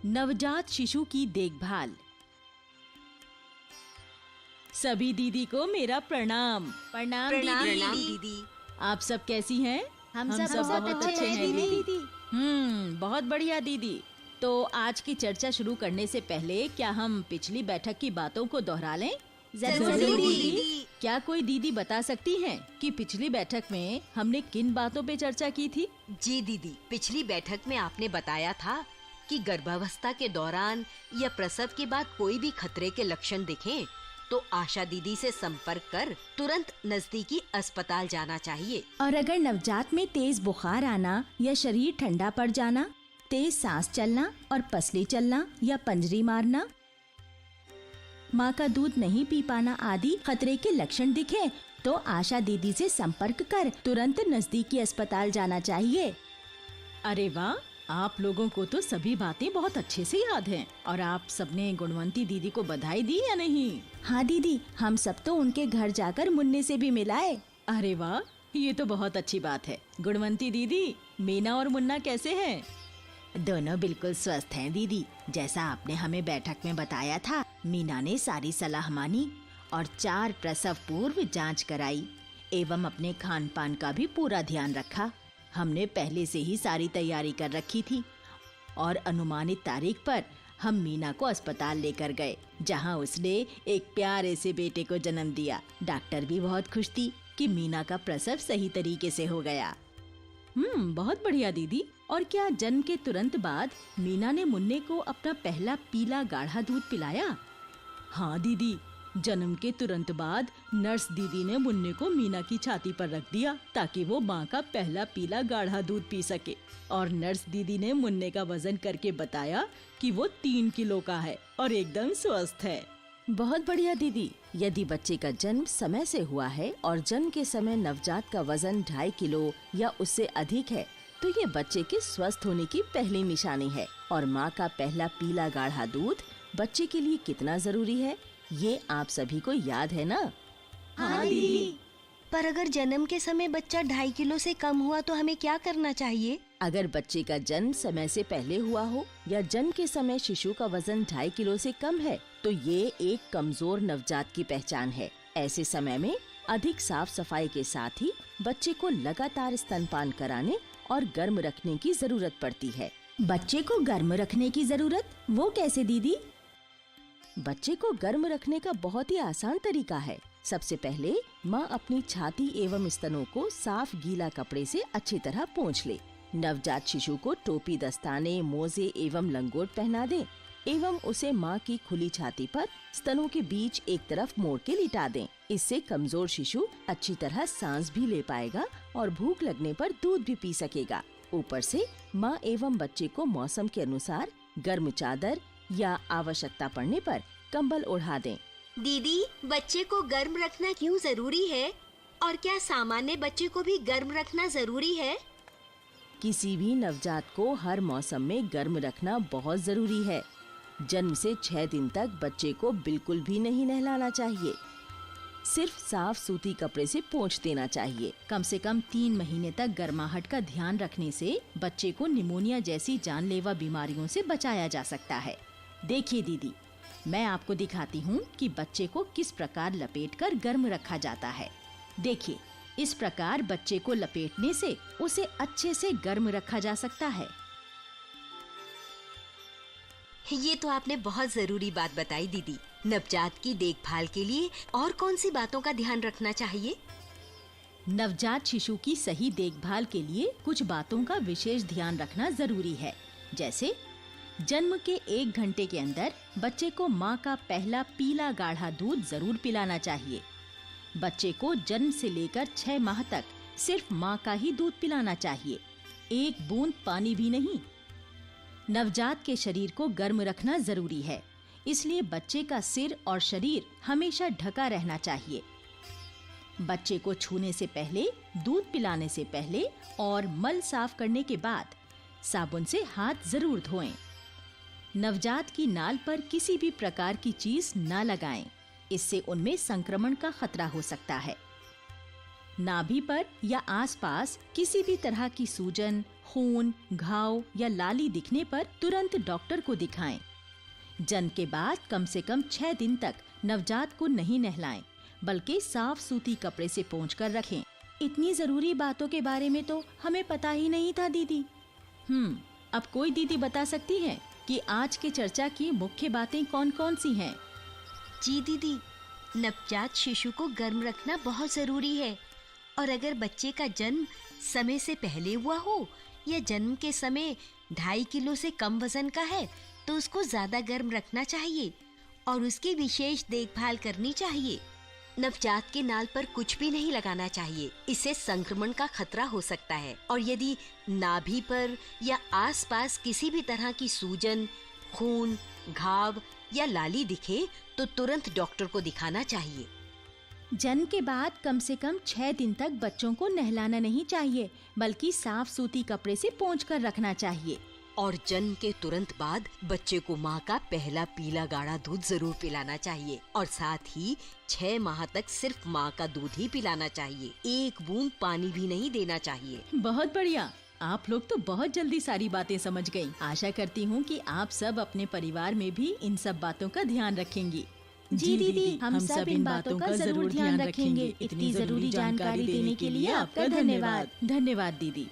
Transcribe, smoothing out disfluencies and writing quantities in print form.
नवजात शिशु की देखभाल। सभी दीदी को मेरा प्रणाम। प्रणाम दीदी। आप सब कैसी हैं? हम सब बहुत अच्छे हैं दीदी। बहुत बढ़िया दीदी। तो आज की चर्चा शुरू करने से पहले क्या हम पिछली बैठक की बातों को दोहरा लें? जरूर दीदी। क्या कोई दीदी बता सकती हैं कि पिछली बैठक में हमने किन बातों पे चर्चा की थी? जी दीदी, पिछली बैठक में आपने बताया था कि गर्भावस्था के दौरान या प्रसव के बाद कोई भी खतरे के लक्षण दिखें तो आशा दीदी से संपर्क कर तुरंत नजदीकी अस्पताल जाना चाहिए। और अगर नवजात में तेज बुखार आना या शरीर ठंडा पड़ जाना, तेज सांस चलना और पसली चलना या पंजरी मारना, माँ का दूध नहीं पी पाना आदि खतरे के लक्षण दिखे तो आशा दीदी से संपर्क कर तुरंत नजदीकी अस्पताल जाना चाहिए। अरे वाह, आप लोगों को तो सभी बातें बहुत अच्छे से याद हैं। और आप सबने गुणवंती दीदी को बधाई दी या नहीं? हाँ दीदी, हम सब तो उनके घर जाकर मुन्ने से भी मिलाए। अरे वाह, ये तो बहुत अच्छी बात है। गुणवंती दीदी, मीना और मुन्ना कैसे हैं? दोनों बिल्कुल स्वस्थ हैं दीदी। जैसा आपने हमें बैठक में बताया था, मीना ने सारी सलाह मानी और 4 प्रसव पूर्व जांच कराई एवं अपने खान पान का भी पूरा ध्यान रखा। हमने पहले से ही सारी तैयारी कर रखी थी और अनुमानित तारीख पर हम मीना को अस्पताल लेकर गए, जहां उसने एक प्यारे से बेटे को जन्म दिया। डॉक्टर भी बहुत खुश थी कि मीना का प्रसव सही तरीके से हो गया। बहुत बढ़िया दीदी। और क्या जन्म के तुरंत बाद मीना ने मुन्ने को अपना पहला पीला गाढ़ा दूध पिलाया? हाँ दीदी, जन्म के तुरंत बाद नर्स दीदी ने मुन्ने को मीना की छाती पर रख दिया ताकि वो माँ का पहला पीला गाढ़ा दूध पी सके। और नर्स दीदी ने मुन्ने का वजन करके बताया कि वो 3 किलो का है और एकदम स्वस्थ है। बहुत बढ़िया दीदी। यदि बच्चे का जन्म समय से हुआ है और जन्म के समय नवजात का वजन 2.5 किलो या उससे अधिक है तो ये बच्चे के स्वस्थ होने की पहली निशानी है। और माँ का पहला पीला गाढ़ा दूध बच्चे के लिए कितना जरूरी है, ये आप सभी को याद है ना? हाँ दीदी। पर अगर जन्म के समय बच्चा 2.5 किलो से कम हुआ तो हमें क्या करना चाहिए? अगर बच्चे का जन्म समय से पहले हुआ हो या जन्म के समय शिशु का वजन 2.5 किलो से कम है तो ये एक कमजोर नवजात की पहचान है। ऐसे समय में अधिक साफ सफाई के साथ ही बच्चे को लगातार स्तनपान कराने और गर्म रखने की जरूरत पड़ती है। बच्चे को गर्म रखने की जरूरत, वो कैसे दीदी? बच्चे को गर्म रखने का बहुत ही आसान तरीका है। सबसे पहले माँ अपनी छाती एवं स्तनों को साफ गीला कपड़े से अच्छी तरह पोंछ ले। नवजात शिशु को टोपी, दस्ताने, मोजे एवं लंगोट पहना दे एवं उसे माँ की खुली छाती पर स्तनों के बीच एक तरफ मोड़ के लिटा दें। इससे कमजोर शिशु अच्छी तरह सांस भी ले पाएगा और भूख लगने पर दूध भी पी सकेगा। ऊपर से माँ एवं बच्चे को मौसम के अनुसार गर्म चादर या आवश्यकता पड़ने पर कंबल ओढ़ा दें। दीदी, बच्चे को गर्म रखना क्यों जरूरी है? और क्या सामान्य बच्चे को भी गर्म रखना जरूरी है? किसी भी नवजात को हर मौसम में गर्म रखना बहुत जरूरी है। जन्म से 6 दिन तक बच्चे को बिल्कुल भी नहीं नहलाना चाहिए। सिर्फ साफ सूती कपड़े से पोंछ देना चाहिए। कम से कम 3 महीने तक गर्माहट का ध्यान रखने से बच्चे को निमोनिया जैसी जानलेवा बीमारियों से बचाया जा सकता है। देखिए दीदी, मैं आपको दिखाती हूँ कि बच्चे को किस प्रकार लपेटकर गर्म रखा जाता है। देखिए, इस प्रकार बच्चे को लपेटने से उसे अच्छे से गर्म रखा जा सकता है। ये तो आपने बहुत जरूरी बात बताई दीदी। नवजात की देखभाल के लिए और कौन सी बातों का ध्यान रखना चाहिए? नवजात शिशु की सही देखभाल के लिए कुछ बातों का विशेष ध्यान रखना जरूरी है। जैसे जन्म के 1 घंटे के अंदर बच्चे को माँ का पहला पीला गाढ़ा दूध जरूर पिलाना चाहिए। बच्चे को जन्म से लेकर 6 माह तक सिर्फ माँ का ही दूध पिलाना चाहिए, 1 बूंद पानी भी नहीं। नवजात के शरीर को गर्म रखना जरूरी है, इसलिए बच्चे का सिर और शरीर हमेशा ढका रहना चाहिए। बच्चे को छूने से पहले, दूध पिलाने से पहले और मल साफ करने के बाद साबुन से हाथ जरूर धोएं। नवजात की नाल पर किसी भी प्रकार की चीज न लगाएं, इससे उनमें संक्रमण का खतरा हो सकता है। नाभि पर या आसपास किसी भी तरह की सूजन, खून, घाव या लाली दिखने पर तुरंत डॉक्टर को दिखाएं। जन्म के बाद कम से कम 6 दिन तक नवजात को नहीं नहलाएं, बल्कि साफ सूती कपड़े से पोंछकर रखें। इतनी जरूरी बातों के बारे में तो हमें पता ही नहीं था दीदी। अब कोई दीदी बता सकती है कि आज के चर्चा की मुख्य बातें कौन-कौन सी हैं? जी दीदी, नवजात शिशु को गर्म रखना बहुत जरूरी है और अगर बच्चे का जन्म समय से पहले हुआ हो या जन्म के समय 2.5 किलो से कम वजन का है तो उसको ज्यादा गर्म रखना चाहिए और उसकी विशेष देखभाल करनी चाहिए। नवजात के नाल पर कुछ भी नहीं लगाना चाहिए, इससे संक्रमण का खतरा हो सकता है। और यदि नाभि पर या आसपास किसी भी तरह की सूजन, खून, घाव या लाली दिखे तो तुरंत डॉक्टर को दिखाना चाहिए। जन्म के बाद कम से कम 6 दिन तक बच्चों को नहलाना नहीं चाहिए, बल्कि साफ सूती कपड़े से पोंछकर रखना चाहिए। और जन्म के तुरंत बाद बच्चे को माँ का पहला पीला गाढ़ा दूध जरूर पिलाना चाहिए और साथ ही 6 माह तक सिर्फ माँ का दूध ही पिलाना चाहिए। 1 बूंद पानी भी नहीं देना चाहिए। बहुत बढ़िया, आप लोग तो बहुत जल्दी सारी बातें समझ गयी। आशा करती हूँ कि आप सब अपने परिवार में भी इन सब बातों का ध्यान रखेंगी। जी दीदी, हम सब इन बातों का जरूर ध्यान रखेंगे। इतनी जरूरी जानकारी देने के लिए आपका धन्यवाद। धन्यवाद दीदी।